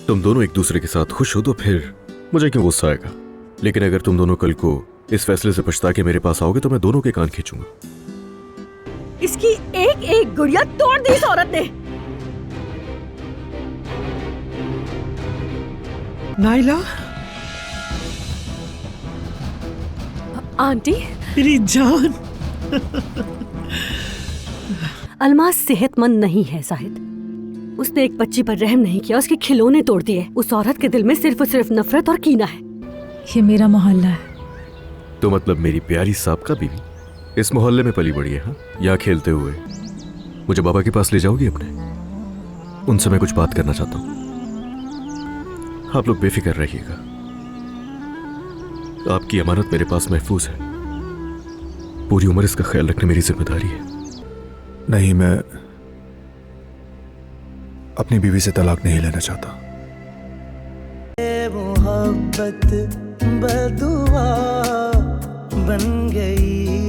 तुम दोनों एक दूसरे के साथ खुश हो तो फिर मुझे क्यों गुस्सा आएगा। लेकिन अगर तुम दोनों कल को इस फैसले से पछता के मेरे पास आओगे तो मैं दोनों के कान खींचूंगा। इसकी एक एक गुड़िया तोड़ दी इस औरत ने। नाइला, आंटी, मेरी जान। अलमास सेहतमंद नहीं है शाहिद। उसने एक बच्ची पर रहम नहीं किया, उसके खिलौने तोड़ दिए। उस औरत के दिल में सिर्फ और सिर्फ नफरत और कीना है। ये मेरा मोहल्ला है। तो मतलब मेरी प्यारी साबका बीवी इस मोहल्ले में पली बड़ी है। हाँ, यहाँ खेलते हुए मुझे बाबा के पास ले जाओगी अपने? उनसे मैं कुछ बात करना चाहता हूँ। आप लोग बेफिक्र रहिएगा, आपकी अमानत मेरे पास महफूज है। पूरी उम्र इसका ख्याल रखना मेरी जिम्मेदारी है। नहीं, मैं अपनी बीवी से तलाक नहीं लेना चाहता। मोहब्बत बदुआ बन गई।